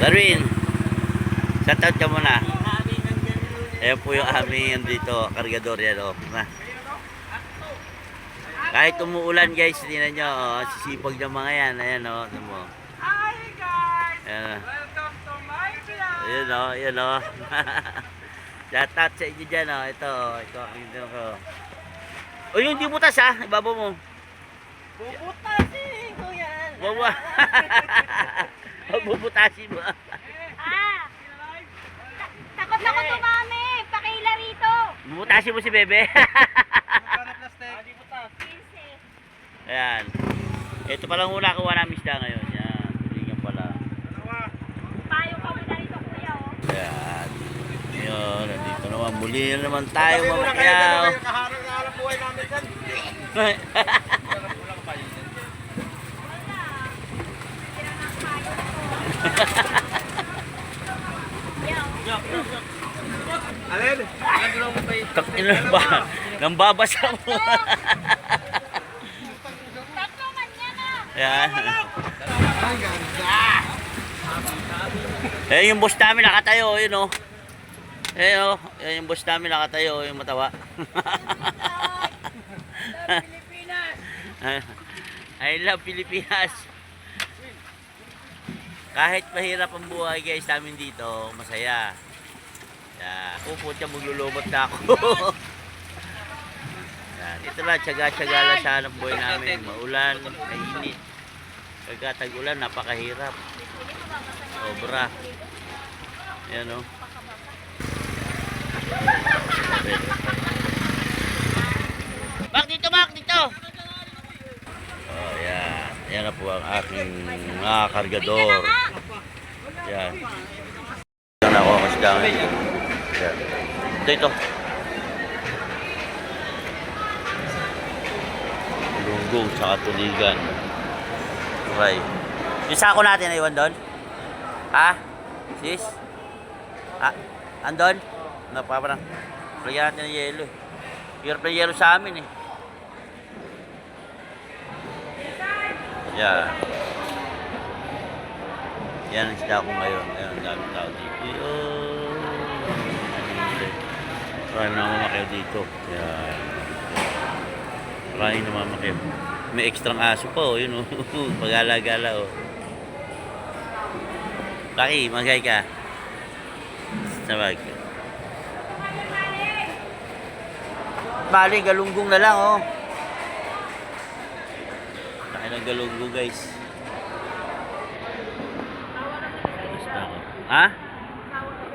Darwin, shoutout ka muna. Ayan po yung aming dito, kargador yan o. Kahit umuulan guys, tingnan nyo, oh, sisipag ng mga yan. Ayan o, ano mo. Hi guys! Ayan. Welcome to my vlog! Ayan o, ayan o. Shoutout sa inyo dyan o. Ito, ito, ito ko. O yung di butas ha, ibabaw mo. Bubutasin ko yan! Bawa. Bubutasin mo. Takot ako tumami. Pakila rito. Bubutasin mo si Bebe. Ayan. Ito palang una kuha namin isda ngayon. Yan. Tulingan pala. Payo ka muna rito kuya oh. Ayan. Yun. Nandito naman. Muli na naman tayo mamakyaw. Kaharang na alam buhay namin dyan. Alin? Ina ba? Nang babasa mo. Tatlo man yan ah. Ayan. Eh yung boss namin nakatayo. Yun o. Eh o. Yung boss namin nakatayo. Yung matawa. I love Pilipinas. Kahit mahirap ang buhay guys namin dito, masaya. Yan. Puputya maglulubot na ako. Yan. Ito lang, tsaga-tsaga lang sana ang buhay namin. Maulan, mainit. Pagkatag-ulan, napakahirap. Sobra. Yan o. Bak dito, Bak dito! Oh, yan. Yan na po ang aking mga kargador. Yan. Yan ako ang isda ngayon. Yan. Ito. Lunggong tsaka tuligan. Okay. Yung sako natin naiwan doon? Ha? Sis? Ha? Andon? Napaparang. Lagyan natin ng yelo eh. Hirap na yelo sa amin eh. Yan. Yan ang isda ko ngayon. Ayan, ang daming tao dito. Maraming namamakiw dito. Yan. Maraming namamakiw. May ekstrang aso pa oh. Yun oh. Pag-alagala oh. Laki, magay ka. Sabag. Bali, galunggong na lang oh. Laki ng galunggong guys. Ha?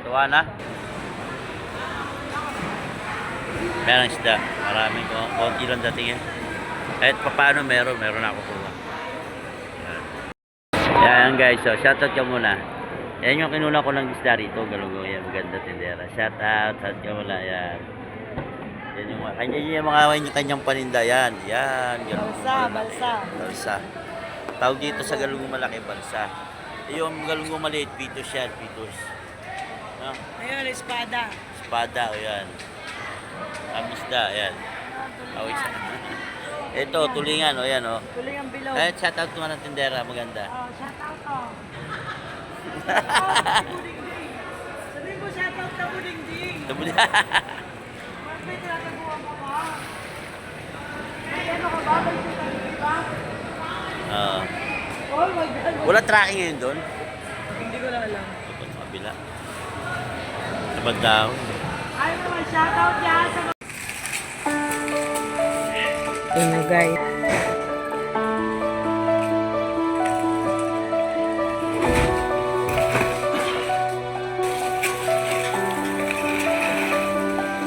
Tawa na? Meron isda. Maraming konti lang dating yan. Kahit paano meron ako kuha. Yan guys, so shoutout ka muna. Yan yung kinuna ko ng isda rito, galunggong yan, maganda tindera. Shoutout ka muna, yan. Yan yung mga kanyang paninda, yan. Yan, galunggong. Balsa. Tawag dito sa galunggong malaki, balsa. Yung galunggong maliit, pitos yan, pitos. No? Ayun, espada. Espada, o yan. Amisda, yan. Awis. Ito, tulingan, o yan, o. Tulingan bilog. Eh, shoutout naman ng tindera, maganda. Oh, shoutout to. Sabihin mo shoutout na buding-ding. Ba't may tinataguan ka ba? Ay, ano ka ba? May tinataguan ba? Oh my God. Wala tracking ngayon doon. Hindi ko na alam. Ito sa kabila. Sa bandaw. Ay naman, shoutout yan sa ano guys.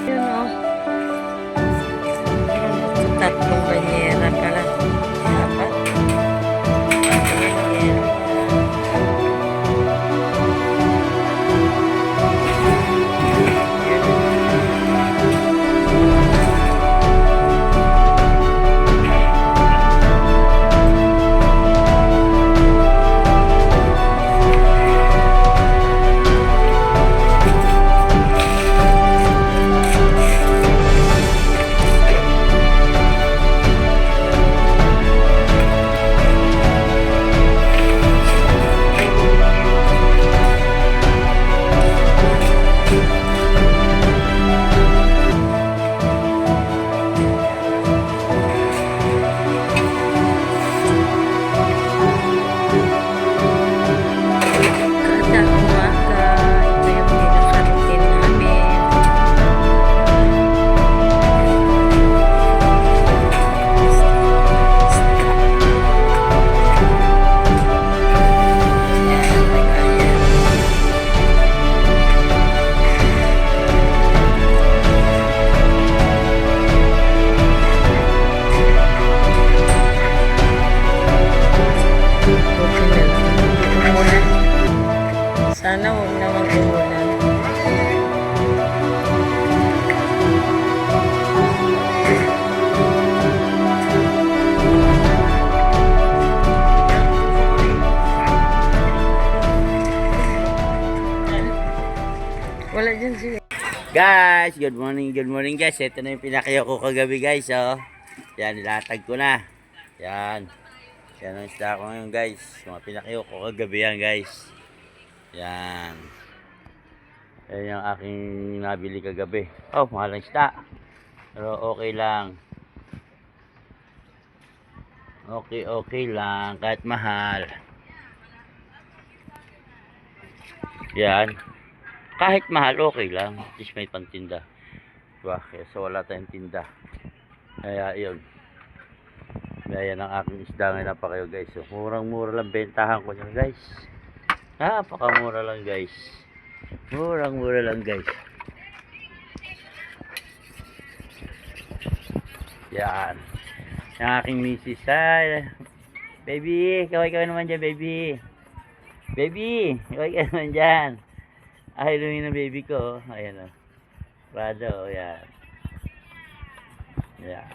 Yun o. Tatlong banyera pala. Dapat. Sana huwag naman umulan. Wala dyan siya. Guys, good morning guys. Ito na yung pinakayo ko kagabi guys, oh. Yan, nilatag ko na. Yan. Yan ang isda ko ngayon guys. Mga pinakayo ko kagabi yan guys. Yan. Yan yung aking nabili kagabi. Oh, mahal ang isda. Pero okay lang. Okay lang. Kahit mahal. Yan. Kahit mahal, okay lang. At least may pantinda. Diba? Kaya so wala tayong tinda. Kaya yun. Kaya yan ang aking isda ngayon na pa kayo guys. So, murang-mura lang bentahan ko nyo guys. Napakamura lang guys. Murang-mura lang guys. Yan. Yung aking misis. Ay, baby, kaway-kaway naman dyan baby. Baby, kaway-kaway naman dyan. Ay, lumina ng baby ko. Ayan o. Prado, yan. Yan.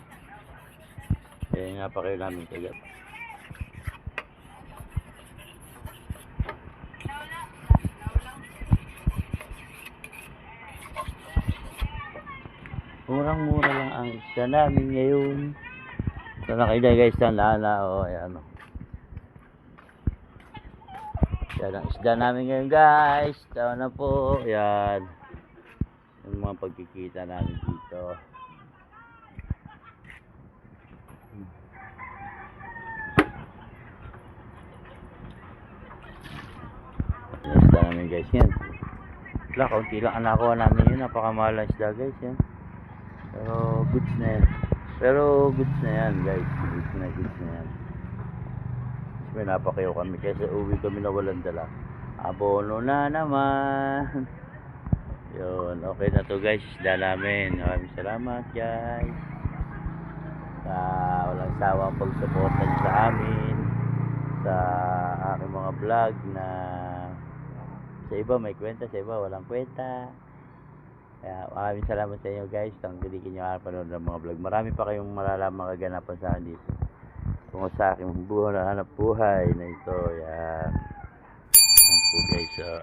Yan nga pa kayo namin kagap. Murang-mura lang ang isda namin ngayon. Ito na kayo guys, ng lana. O, ayan o. Yan ang isda namin ngayon guys. Ito na po. Yan. Yung mga pagkikita namin dito. Yung isda namin guys yan. Wala, kaunti lang ang nakuha namin yun. Napakamahal ang isda guys yan. Pero goods na yan. Goods na yan guys. Goods na yan. May napakayo kami kasi uwi kami na walang dala. Abono na naman. Yun, okay na to guys. Isda namin. Maraming salamat guys. Sa walang sawang pagsuportan sa amin. Sa aking mga vlog na sa iba may kwenta, sa iba walang kwenta. Kaya maraming salamat sa inyo guys. Tangkilikin nyo ang panood ng mga vlog. Marami pa kayong malalaman kaganapan sa akin dito. Kung sa aking buhay na hanap buhay na ito. Yan. Yan po guys.